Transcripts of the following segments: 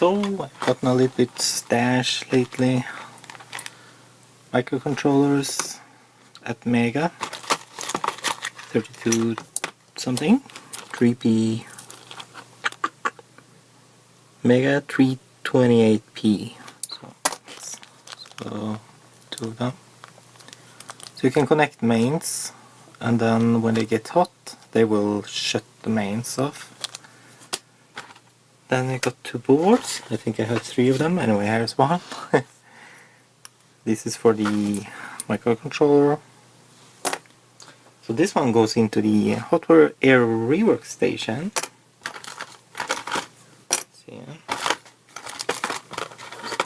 So I've gotten a little bit stash lately. Microcontrollers at Mega 32 something, 3P Mega 328P. So two of them. So you can connect mains, and then when they get hot they will shut the mains off. Then I got two boards. I think I have three of them. Anyway, here's one. This is for the microcontroller. So this one goes into the hotware air rework station. See,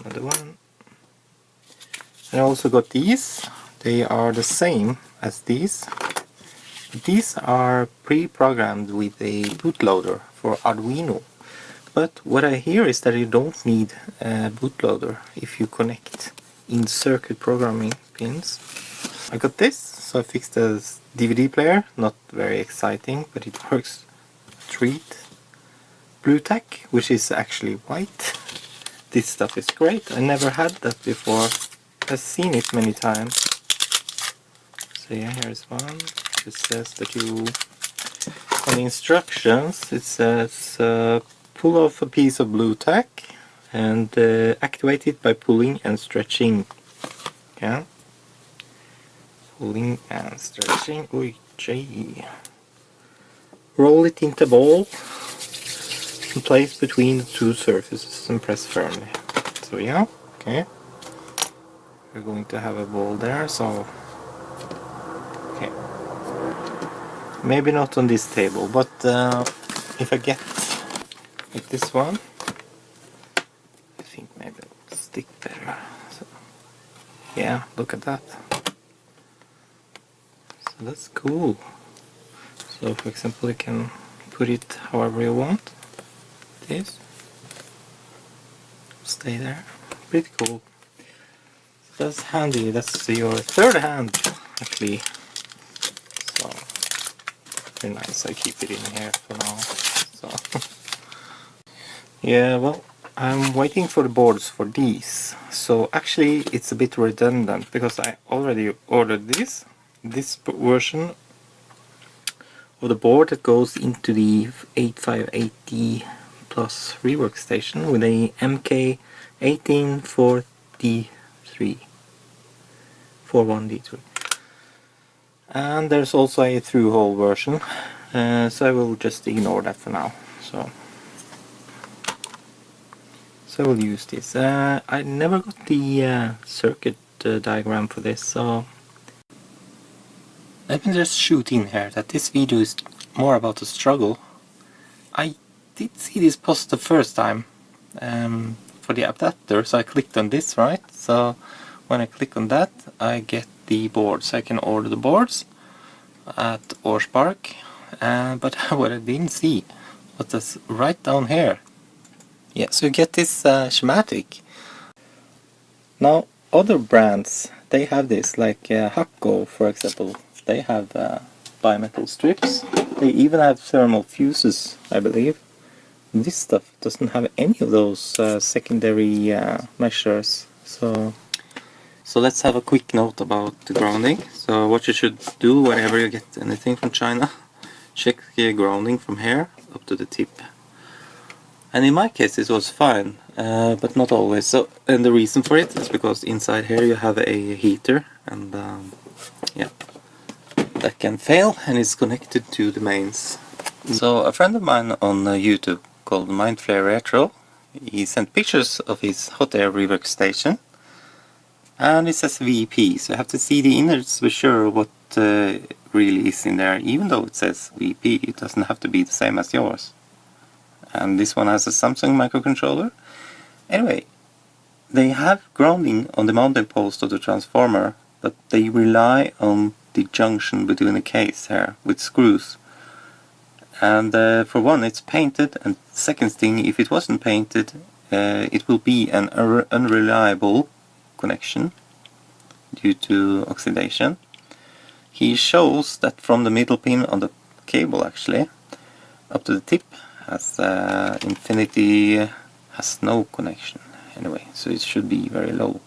another one. I also got these. They are the same as these. These are pre-programmed with a bootloader for Arduino. But what I hear is that you don't need a bootloader if you connect in-circuit programming pins. I got this, so I fixed the DVD player. Not very exciting, but it works. Treat blue tack, which is actually white. This stuff is great. I never had that before. I've seen it many times. So yeah, here's one. It says that you, on the instructions, it says pull off a piece of blue tack and activate it by pulling and stretching. Yeah, pulling and stretching. Oi, gee. Roll it into a ball and place between the two surfaces and press firmly. So yeah, okay. We're going to have a ball there, so okay. Maybe not on this table, but if I get like this one, I think maybe it'll stick better. So, yeah, look at that. So that's cool. So for example, you can put it however you want. This stay there. Pretty cool. So that's handy. That's your third hand actually. So very nice. I keep it in here for now. So yeah, well, I'm waiting for the boards for these. So actually it's a bit redundant because I already ordered this version of the board that goes into the 8580 plus rework station with a MK184D3 41D3, and there's also a through-hole version, so I will just ignore that for now. So I will use this. I never got the circuit diagram for this, so let me just shoot in here that this video is more about the struggle. I did see this post the first time for the adapter, so I clicked on this, right? So when I click on that, I get the boards. I can order the boards at Orspark, but what I didn't see was this right down here. Yeah, so you get this schematic. Now other brands, they have this, like Hakko for example. They have bimetal strips. They even have thermal fuses, I believe. This stuff doesn't have any of those secondary measures. So let's have a quick note about the grounding. So what you should do whenever you get anything from China, check the grounding from here up to the tip. And in my case it was fine, but not always. So, and the reason for it is because inside here you have a heater, and yeah, that can fail and is connected to the mains. So a friend of mine on YouTube called Mindflare Retro, he sent pictures of his hot air rework station, and it says VP, so you have to see the innards to be sure what really is in there. Even though it says VP, it doesn't have to be the same as yours. And this one has a Samsung microcontroller. Anyway, they have grounding on the mounting post of the transformer, but they rely on the junction between the case here with screws. And for one, it's painted, and second thing, if it wasn't painted, it will be an unreliable connection due to oxidation. He shows that from the middle pin on the cable actually up to the tip has infinity has no connection anyway, so it should be very low.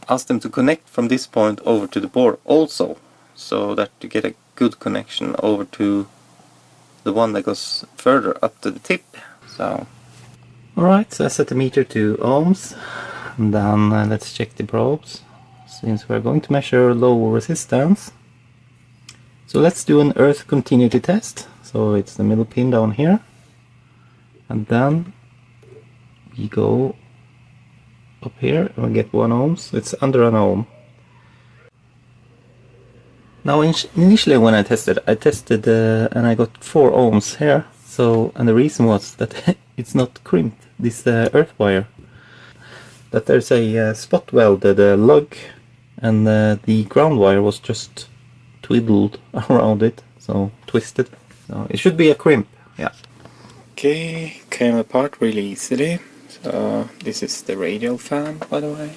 Ask them to connect from this point over to the board also, so that you get a good connection over to the one that goes further up to the tip. So, alright, so I set the meter to ohms, and then let's check the probes, since we're going to measure low resistance. So let's do an earth continuity test. So it's the middle pin down here, and then we go up here and we get 1 ohms. It's under an ohm. Now initially when I tested and I got 4 ohms here. So, and the reason was that it's not crimped, this earth wire. That there's a spot welded lug, and the ground wire was just twiddled around it, so twisted. So it should be a crimp, yeah. Okay, came apart really easily. So this is the radial fan, by the way.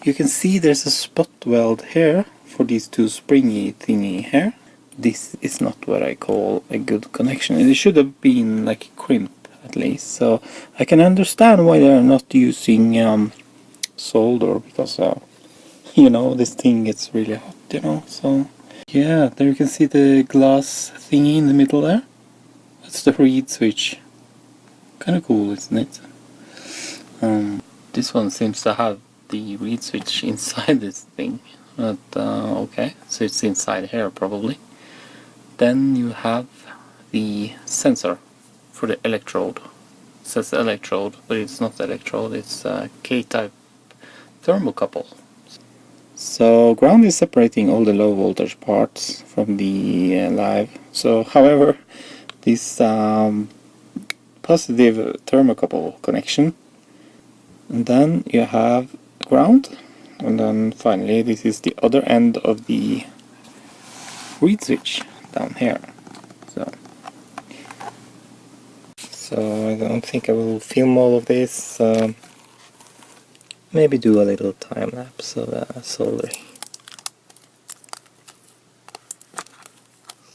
You can see there's a spot weld here for these 2 springy thingy here. This is not what I call a good connection. It should have been like a crimp at least. So I can understand why they're not using solder, because you know, this thing gets really hot, you know. So yeah, there you can see the glass thingy in the middle there. That's the reed switch. Kind of cool, isn't it? This one seems to have the reed switch inside this thing. But okay, so it's inside here probably. Then you have the sensor for the electrode. It says electrode, but it's not electrode, it's a K-type thermocouple. So ground is separating all the low voltage parts from the live. So however, this positive thermocouple connection, and then you have ground, and then finally this is the other end of the reed switch down here. So I don't think I will film all of this. Maybe do a little time lapse of soldering.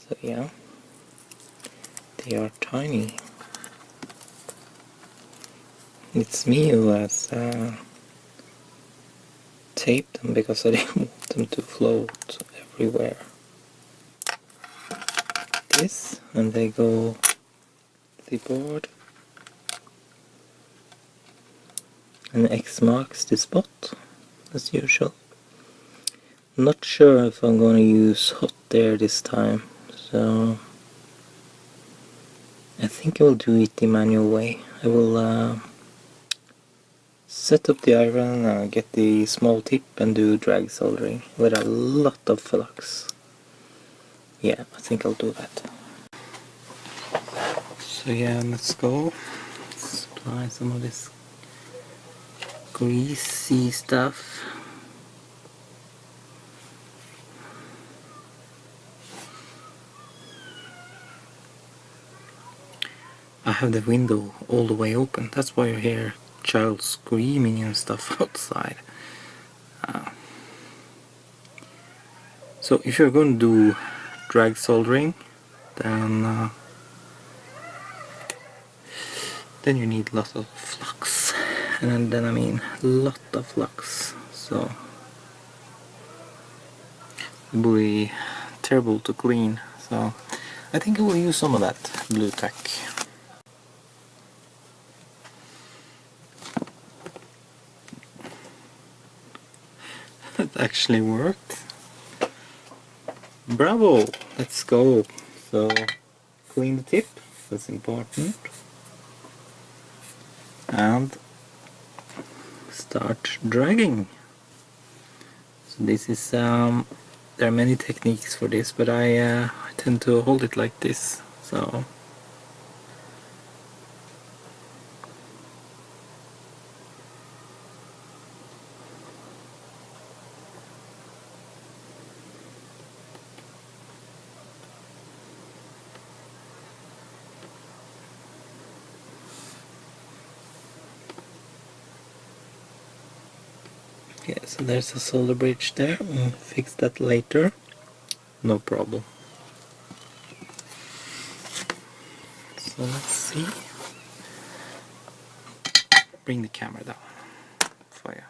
So yeah, they are tiny. It's me who has taped them because I didn't want them to float everywhere. This, and they go to the board. And X marks the spot, as usual. Not sure if I'm going to use hot air this time, so I think I will do it the manual way. I will set up the iron, get the small tip and do drag soldering with a lot of flux. Yeah, I think I'll do that. So yeah, let's go. Let's apply some of this greasy stuff. I have the window all the way open, that's why you hear child screaming and stuff outside. So if you're going to do drag soldering, then you need a lot of flux, and then I mean a lot of flux, so it will be terrible to clean. So I think I will use some of that blue tack. It actually worked. Bravo! Let's go. So clean the tip, that's important. And start dragging. So this is there are many techniques for this, but I tend to hold it like this. So yeah, so there's a solder bridge there. We'll fix that later. No problem. So let's see. bring the camera down for you.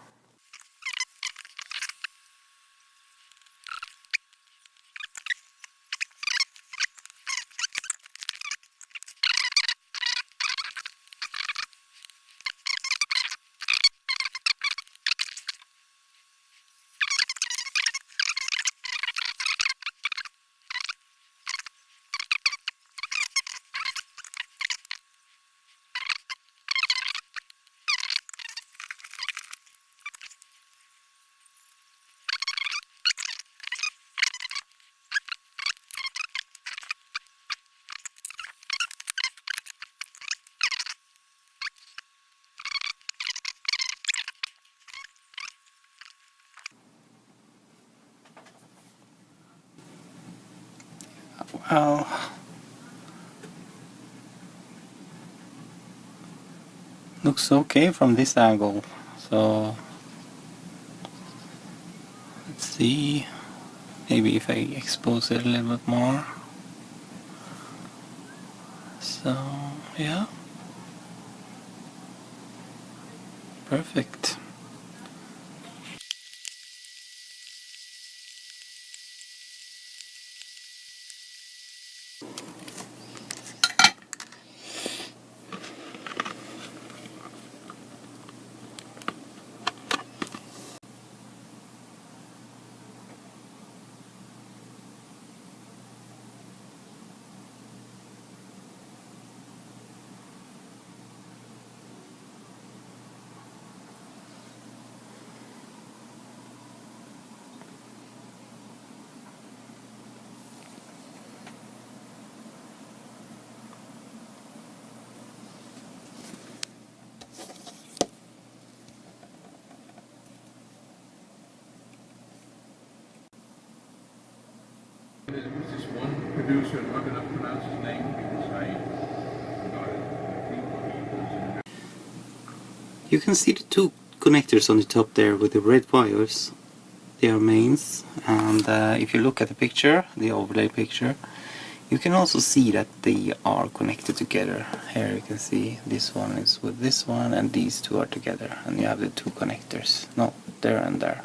Well, looks okay from this angle, so let's see, maybe if I expose it a little bit more. So yeah, perfect. There was this one producer, I'm not going to pronounce his name because I forgot it. I think he was You can see the two connectors on the top there with the red wires. They are mains, and if you look at the picture, the overlay picture, you can also see that they are connected together. Here you can see this one is with this one, and these two are together, and you have the two connectors. No, there and there.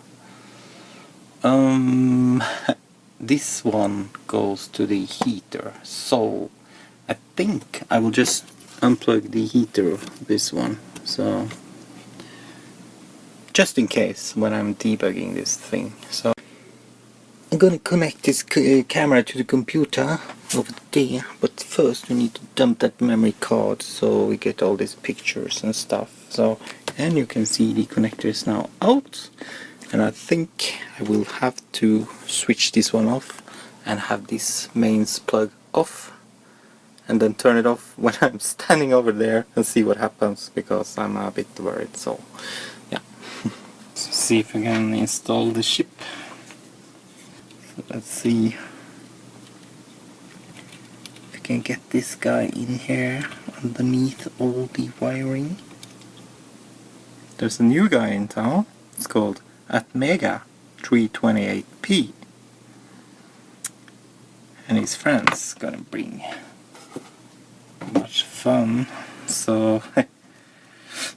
This one goes to the heater, so I think I will just unplug the heater of this one, so just in case when I'm debugging this thing. So I'm gonna connect this camera to the computer over there, but first we need to dump that memory card so we get all these pictures and stuff. So, and you can see the connector is now out, and I think I will have to switch this one off and have this mains plug off, and then turn it off when I'm standing over there and see what happens, because I'm a bit worried. So yeah. So see if we can install the chip. So let's see if we can get this guy in here underneath all the wiring. There's a new guy in town. It's called Atmega 328P, and his friends gonna bring much fun. So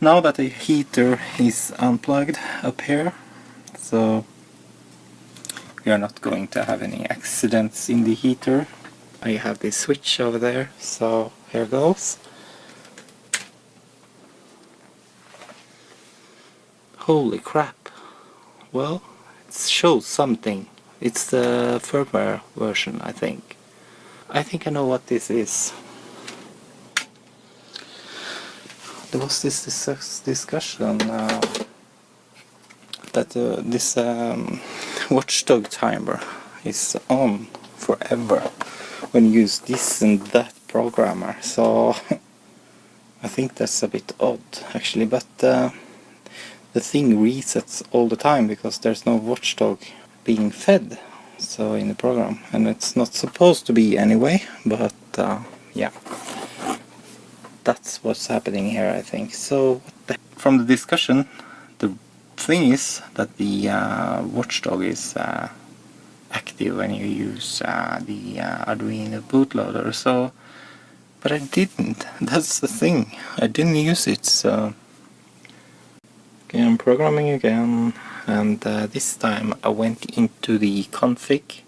now that the heater is unplugged up here, so we are not going to have any accidents in the heater. I have this switch over there, so here goes. Holy crap. Well, it shows something. It's the firmware version, I think. I think I know what this is. There was this discussion that this watchdog timer is on forever when you use this and that programmer. So I think that's a bit odd actually, but the thing resets all the time because there's no watchdog being fed so in the program, and it's not supposed to be anyway, but yeah, that's what's happening here, I think. So from the discussion, the thing is that the watchdog is active when you use the Arduino bootloader. So, but I didn't. That's the thing. I didn't use it. So Okay, I'm programming again, and this time I went into the config.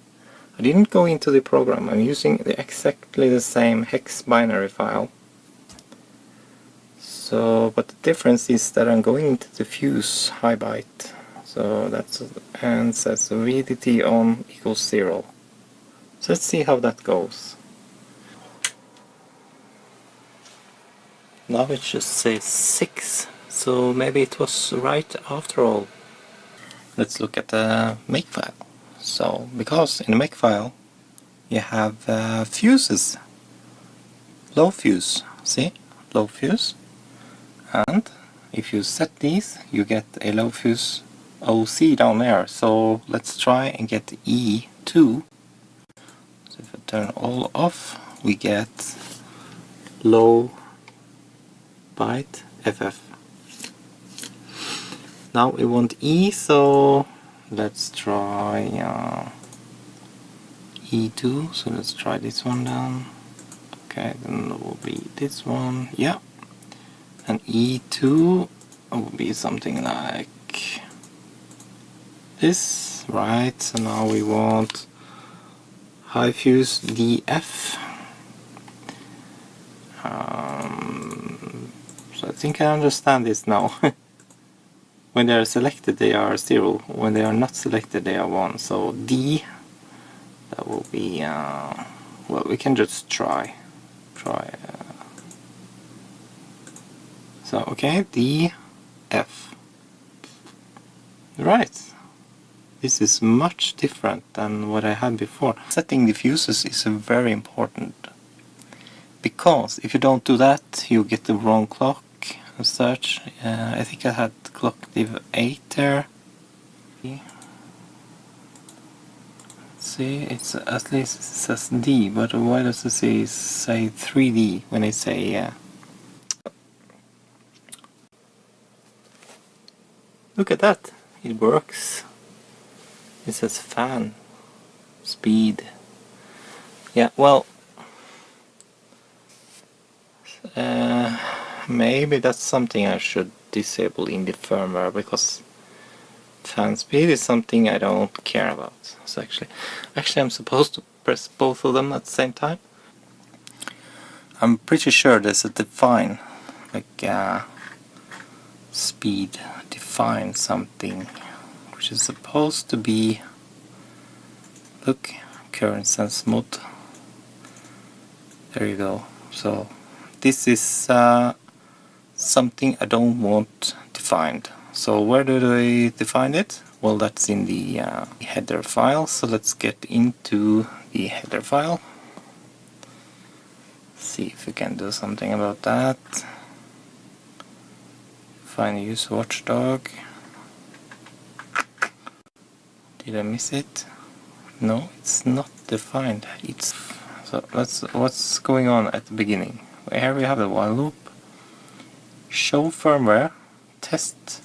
I didn't go into the program, I'm using exactly the same hex binary file. So, but the difference is that I'm going into the fuse high byte. So that's, and says VDT on equals 0. So let's see how that goes. Now it just says 6, so maybe it was right after all. Let's look at the makefile. So, because in the makefile you have fuses. Low fuse, see? Low fuse. And if you set these, you get a low fuse OC down there. So let's try and get E2. So if I turn all off, we get low byte FF. Now we want E, so let's try E2. So let's try this one down. Okay, then it will be this one. Yeah. And E2 will be something like this, right? So now we want high fuse DF. So I think I understand this now. When they are selected they are 0, when they are not selected they are 1. So D, that will be, well, we can just try. So okay, D, F. Right. This is much different than what I had before. Setting the fuses is very important, because if you don't do that you get the wrong clock and such. I think I had clock div 8 there. See, it's at least it says D, but why does it say 3D when I say Look at that, it works. It says fan speed. Yeah, well, maybe that's something I should disable in the firmware, because fan speed is something I don't care about. So actually I'm supposed to press both of them at the same time. I'm pretty sure there's a define, like speed define something, which is supposed to be, look, current sense mode. There you go. So this is something I don't want defined. So where do I define it? Well, that's in the header file. So let's get into the header file. See if we can do something about that. Find use watchdog. Did I miss it? No, it's not defined. It's so what's going on at the beginning. Here we have the while loop. Show firmware test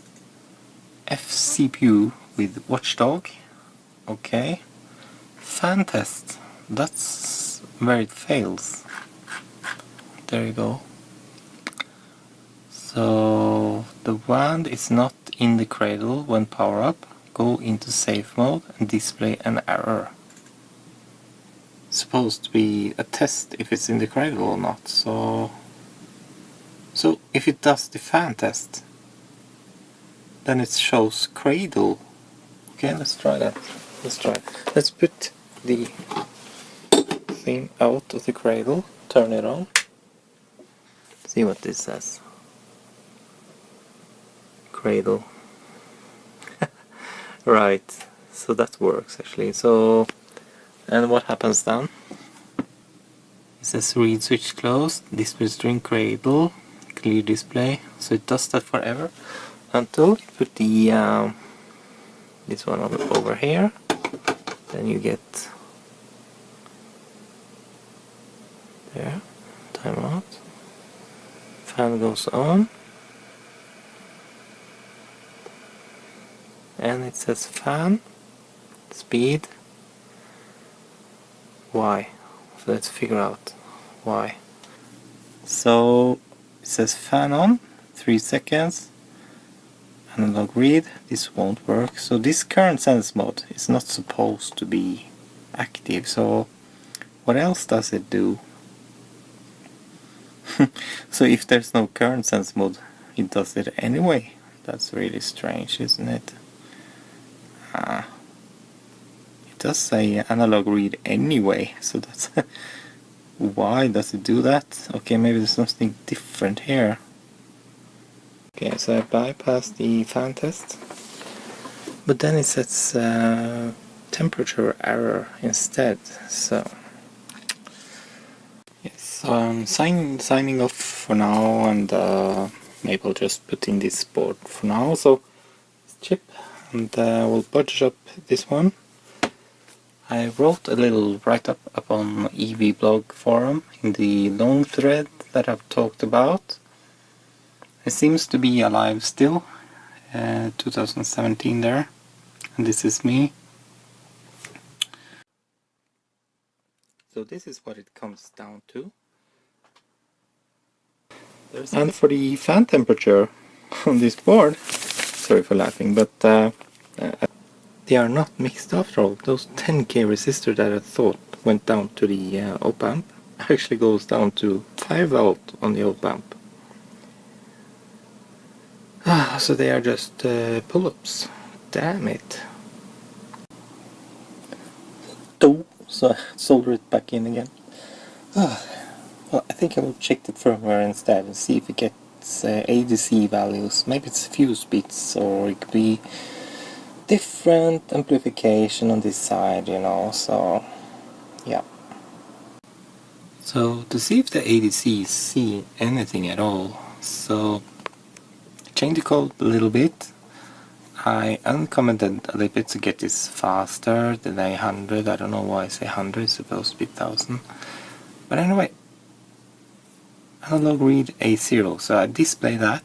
fCPU with watchdog. Okay. Fan test. That's where it fails. There you go. So the wand is not in the cradle when power up. Go into safe mode and display an error. Supposed to be a test if it's in the cradle or not. So if it does the fan test, then it shows cradle. Okay, let's try that. Let's put the thing out of the cradle, turn it on, see what this says. Cradle. Right, so that works actually. So, and what happens then? It says read switch closed, display string cradle, clear display. So it does that forever until you put the this one over here. Then you get there, timeout. Fan goes on, and it says fan speed Y. So let's figure out why. So it says fan on 3 seconds, analog read, this won't work. So this current sense mode is not supposed to be active. So what else does it do? So if there's no current sense mode, it does it anyway. That's really strange, isn't it? It does say analog read anyway, so that's why does it do that? Okay, maybe there's something different here. Okay, so I bypassed the fan test, but then it sets temperature error instead. So yes, so I'm signing off for now, and maybe I'll just put in this board for now. So chip, and we'll budget up this one. I wrote a little write-up upon EV blog forum in the long thread that I've talked about. It seems to be alive still, 2017 there, and this is me. So this is what it comes down to. And for the fan temperature on this board, sorry for laughing, but they are not mixed after all. Those 10k resistors that I thought went down to the op-amp actually goes down to 5 volt on the op-amp. So they are just pull-ups. Damn it. Oh, so I solder it back in again. Well, I think I will check the firmware instead and see if it gets ADC values. Maybe it's fuse bits, or it could be different amplification on this side, you know, so yeah. So to see if the ADCs see anything at all, so change the code a little bit. I uncommented a little bit to get this faster than 100. I don't know why I say 100, it's supposed to be 1000. But anyway, analog read A0, so I display that,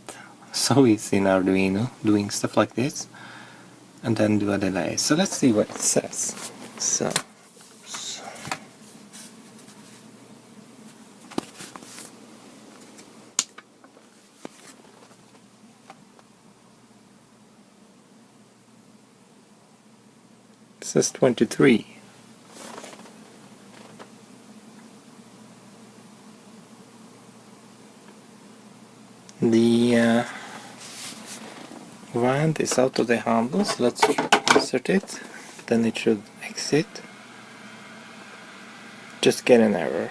so it's in Arduino doing stuff like this, and then do a delay. So let's see what it says. So it says 23. The wand is out of the handle, so let's insert it, then it should exit. Just get an error.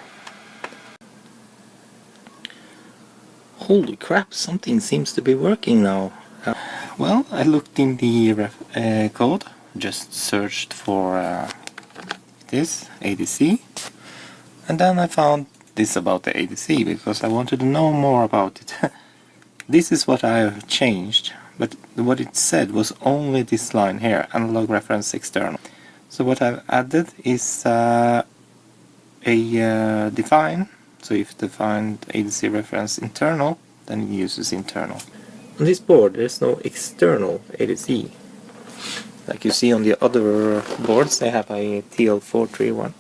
Holy crap, something seems to be working now. Well, I looked in the code, just searched for this ADC, and then I found this about the ADC because I wanted to know more about it. This is what I have changed, but what it said was only this line here, analog reference external. So what I've added is a define. So if defined ADC reference internal, then it uses internal. On this board there's no external ADC. Like you see on the other boards, they have a TL431.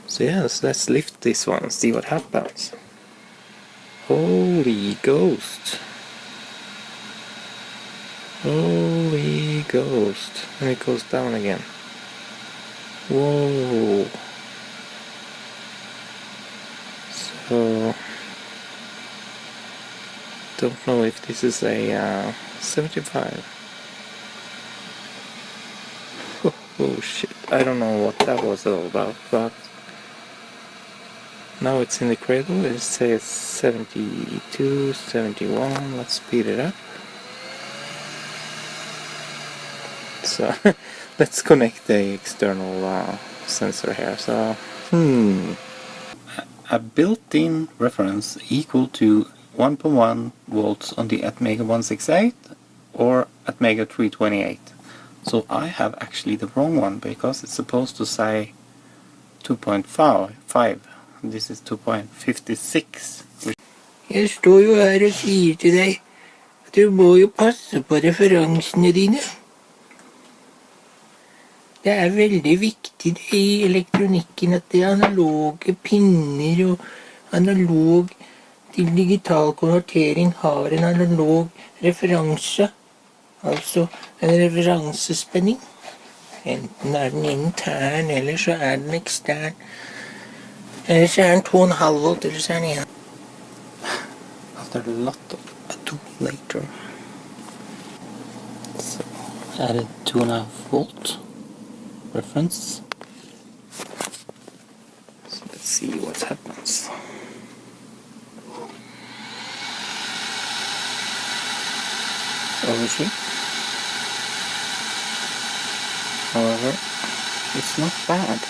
So yes, let's lift this one and see what happens. Holy ghost. Holy ghost. And it goes down again. Whoa. So don't know if this is a 75. Oh shit, I don't know what that was all about, but now it's in the cradle. It says 72, 71. Let's speed it up. So let's connect the external sensor here. So a built-in reference equal to 1.1 volts on the Atmega 168 or Atmega 328. So I have actually the wrong one because it's supposed to say 2.5. This is 2.56. Jeg står jo her og sier til deg at du må jo passe på referansene dine. Det er veldig viktig i elektronikken at det er analoge pinner og analog til digital konvertering har en analog referanse. Altså en referansespenning. Enten er den intern, eller så er den ekstern. Eller så er den 2,5 volt, eller så er den 1. After a lot of ado later. So added 2.5 volt reference. So let's see what happens. Overshoot. However, it's not bad.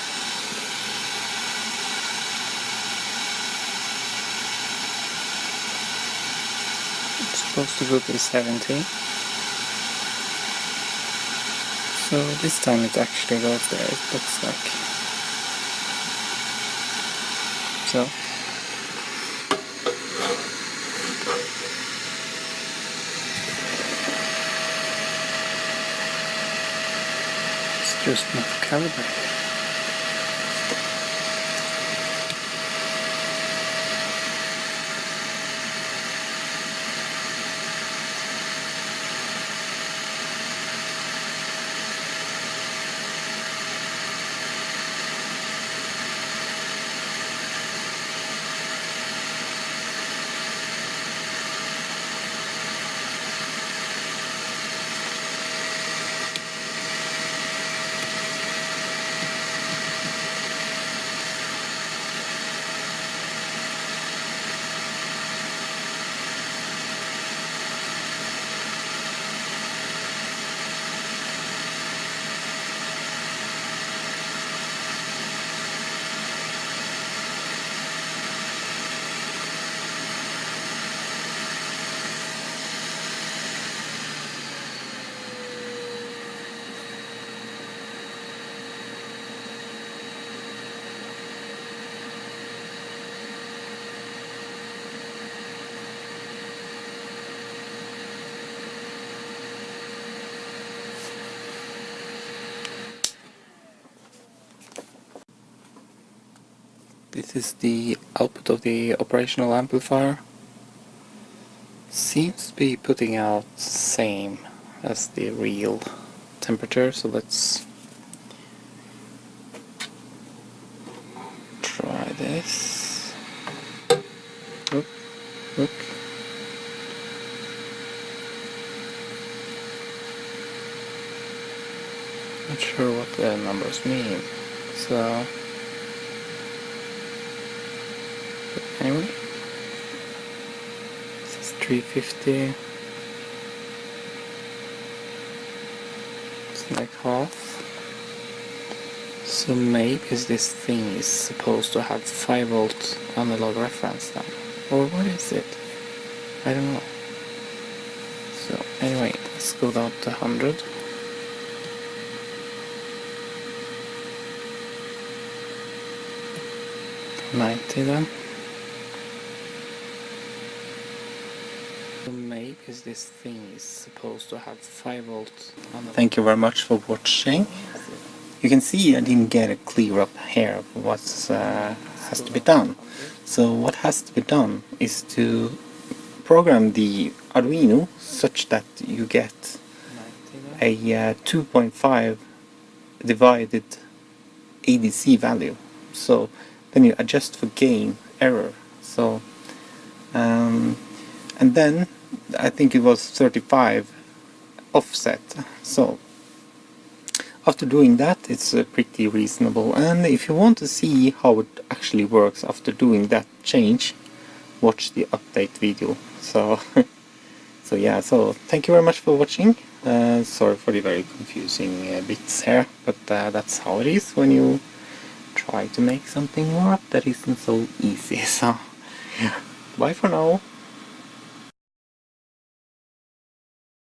It's supposed to go to 70. So this time it actually goes there, it looks like. So it's just not calibrated. This is the output of the operational amplifier. Seems to be putting out same as the real temperature, so let's try this. Look, look. Not sure what the numbers mean, so anyway, this is 350. It's like half. So maybe this thing is supposed to have 5 volt analog reference then, or what is it? I don't know. So anyway, let's go down to 100. $90 then. So maybe this thing is supposed to have 5 volt. Thank you very much for watching. You can see I didn't get a clear up here of what has to be done. So what has to be done is to program the Arduino such that you get a 2.5 divided ADC value. So then you adjust for gain error. So and then I think it was 35 offset. So after doing that, it's pretty reasonable. And if you want to see how it actually works after doing that change, watch the update video. So so yeah, so thank you very much for watching. Sorry for the very confusing bits here, but that's how it is when you try to make something work that isn't so easy. So yeah, bye for now.